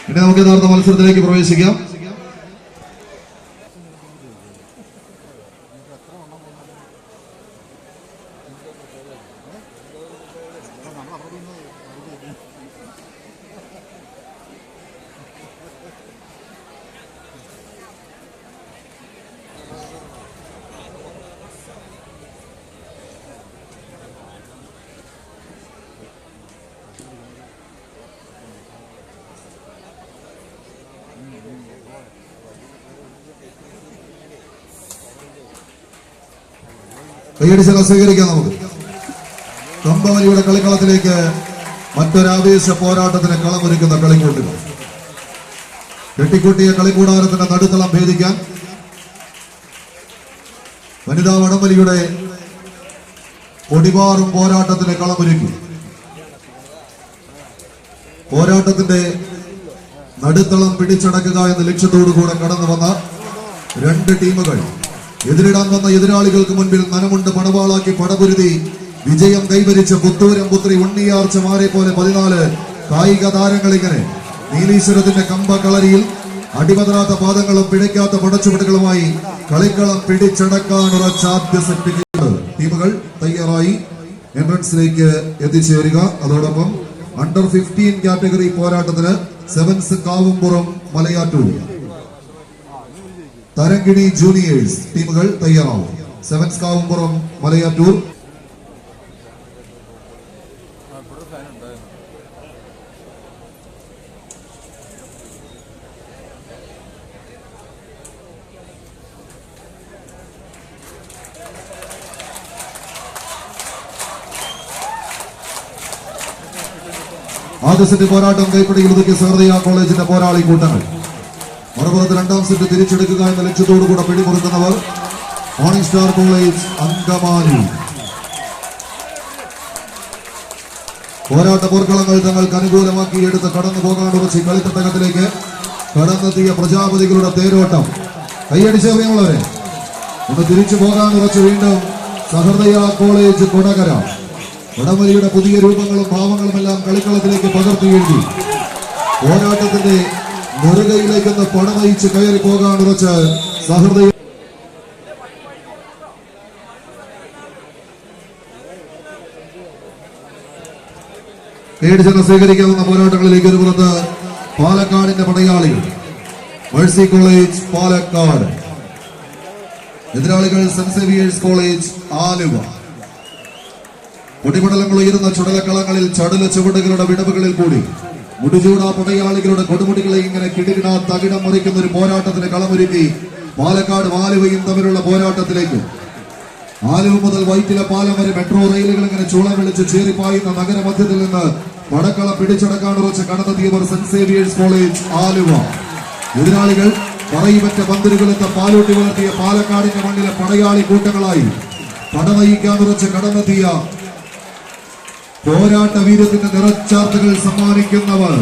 ഇനി നമുക്ക് യഥാർത്ഥ മത്സരത്തിലേക്ക് പ്രവേശിക്കാം. കൈയടിച്ചാൽ സ്വീകരിക്കാം. നമുക്ക് കമ്പവലിയുടെ കളിക്കളത്തിലേക്ക് മറ്റൊരാവേശ പോരാട്ടത്തിന് കളമൊരുക്കുന്ന കളിക്കൂട്ടുകൾ. കെട്ടിക്കൂട്ടിയ കളിക്കൂടാരത്തിന്റെ നടുത്തളം ഭേദിക്കാൻ വനിതാ വടംവലിയുടെ ഒടിവാറും പോരാട്ടത്തിന് കളമൊരുക്കി. പോരാട്ടത്തിന്റെ നടുത്തളം പിടിച്ചടക്കുക എന്ന ലക്ഷ്യത്തോടുകൂടെ കടന്നു വന്ന രണ്ട് ടീമുകൾ എതിരിടാൻ വന്ന എതിരാളികൾക്ക് മുൻപിൽ നനമുണ്ട് പണവാളാക്കി പടപുരുതി വിജയം കൈവരിച്ച പുത്തൂരം പുത്രി ഉണ്ണിയാർച്ചമാരെ പോലെ 14 കായിക താരങ്ങളിങ്ങനെ നീലീശ്വരത്തിന്റെ കമ്പ കളരിയിൽ അടിപതരാത്ത പാദങ്ങളും പിഴയ്ക്കാത്ത പടച്ചുവടുകളുമായി കളിക്കളം പിടിച്ചടക്കാൻ ഉറച്ചാദ്യ സെറ്റ് ടീമുകൾ തയ്യാറായി എൻട്രൻസിലേക്ക് എത്തിച്ചേരുക. അതോടൊപ്പം അണ്ടർ 15 കാറ്റഗറി പോരാട്ടത്തിന് സെവൻസ് കാവുംപുറം മലയാറ്റൂർ തരങ്കിണി ജൂനിയേഴ്സ് ടീമുകൾ തയ്യാറാവും. സെവൻസ് കാവുംപുറം മലയാറ്റൂർ ആദ്യ സെറ്റ് പോരാട്ടം കൈപ്പിടിയിൽ ഒതുക്കിയ സഹൃദയ കോളേജിന്റെ പോരാളി കൂട്ടങ്ങൾ. മറുപുറത്ത് രണ്ടാം സെറ്റ് തിരിച്ചെടുക്കുക എന്ന ലക്ഷ്യത്തോടുകൂടെ പിടിമുറുക്കുന്നവർ മോർണിംഗ് സ്റ്റാർ കോളേജ് അങ്കമാലി. പോരാട്ട പോർക്കളങ്ങൾ തങ്ങൾക്ക് അനുകൂലമാക്കിയെടുത്ത് കടന്നു പോകാൻ ഉറച്ച് കളിത്തട്ടകത്തിലേക്ക് കടന്നെത്തിയ പ്രജാപതികളുടെ തേരോട്ടം. കൈയടിച്ചറിയുള്ളവരെ ഒന്ന് തിരിച്ചു പോകാൻ ഉറച്ച് വീണ്ടും സഹൃദയ കോളേജ് കൊടകര. വടംവലിയുടെ പുതിയ രൂപങ്ങളും ഭാവങ്ങളും എല്ലാം കളിക്കളത്തിലേക്ക് പകർത്തി എഴുതി പോരാട്ടത്തിന്റെ നെറുകയിലേക്കൊന്ന് പടവയിച്ച് കയറി പോകാൻ ഉറച്ച് സഹൃദയ. പേടിച്ചെന്ന് സ്വീകരിക്കാവുന്ന പോരാട്ടങ്ങളിലേക്ക് ഒരു പുറത്ത് പാലക്കാടിന്റെ പടയാളികൾ മേഴ്സി കോളേജ് പാലക്കാട്, എതിരാളികൾ സെന്റ് സേവിയേഴ്സ് കോളേജ് ആലുവ. പൊടിപടലങ്ങൾ ഉയരുന്ന ചുടലക്കളങ്ങളിൽ ചടുല ചുവടുകളുടെ വിടവുകളിൽ കൂടി മുടിചൂട പടയാളികളുടെ കൊടുമുടികളെ ഇങ്ങനെ കിടികിട തകിടം മറിക്കുന്ന ഒരു പോരാട്ടത്തിന് കളമൊരുക്കി പാലക്കാട് ആലുവയും തമ്മിലുള്ള പോരാട്ടത്തിലേക്ക്. ആലുവ മുതൽ വൈറ്റില പാലം വരെ മെട്രോ റെയിലുകൾ ഇങ്ങനെ ചൂളം വിളിച്ച് ചേരിപ്പായുന്ന നഗരമധ്യത്തിൽ നിന്ന് പടക്കളം പിടിച്ചടക്കാൻ ഉറച്ച് കടന്നെത്തിയവർ സെന്റ് സേവിയേഴ്സ് കോളേജ് ആലുവ. എതിരാളികൾ പറയിപ്പറ്റ പന്തിരുകളെത്ത പാലൂട്ടി വളർത്തിയ പാലക്കാടിന്റെ മണ്ണിലെ പടയാളി കൂട്ടങ്ങളായി പടവഹിക്കാൻ ഉറച്ച് കടന്നെത്തിയ പോരാട്ട വീരത്തിന്റെ നിറച്ചാർത്തുകൾ സമ്മാനിക്കുന്നവർ